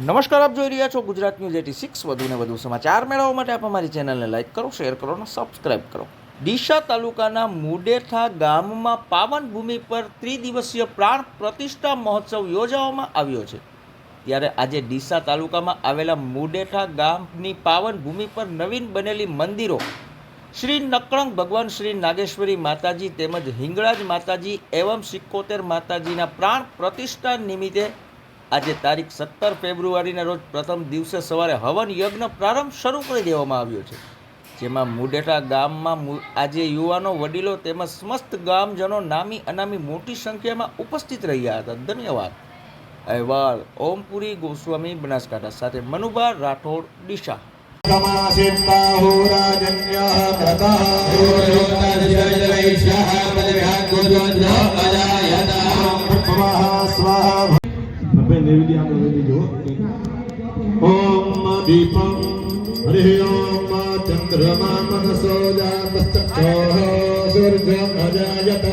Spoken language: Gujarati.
નમસ્કાર, આપ જોઈ રહ્યા છો ગુજરાત ન્યૂઝ 86। વધુને વધુ સમાચાર મેળવવા માટે આપ અમારી ચેનલને લાઇક કરો, શેર કરો અને સબસ્ક્રાઇબ કરો। ડીસા તાલુકાના મુડેઠા ગામમાં પાવન ભૂમિ પર ત્રિદિવસીય પ્રાણ પ્રતિષ્ઠા મહોત્સવ યોજવામાં આવ્યો છે। ત્યારે આજે ડીસા તાલુકામાં આવેલા મુડેઠા ગામની પાવન ભૂમિ પર નવીન બનેલી મંદિરો શ્રી નકળંગ ભગવાન શ્રી નાગેશ્વરી માતાજી તેમજ હિંગળાજ માતાજી એવં 71 માતાજીના પ્રાણ પ્રતિષ્ઠા નિમિત્તે આજે તારીખ 17 ફેબ્રુઆરીના રોજ પ્રથમ દિવસે સવારે હવન યજ્ઞ પ્રારંભ શરૂ કરી દેવામાં આવ્યો છે, જેમાં મુડેઠા ગામમાં આજે યુવાનો, વડીલો તેમજ સમસ્ત ગામજનો નામી અનામી મોટી સંખ્યામાં ઉપસ્થિત રહ્યા હતા। ધન્યવાદ। અહેવાલ ઓમપુરી ગોસ્વામી, બનાસકાંઠા સાથે મનુભા રાઠોડ, ડીસા। नैवेद्य आप जो ओम दीपम हरि ओम चंद्रमा मनसो जातश्चक्षुः सूर्यम् अजायत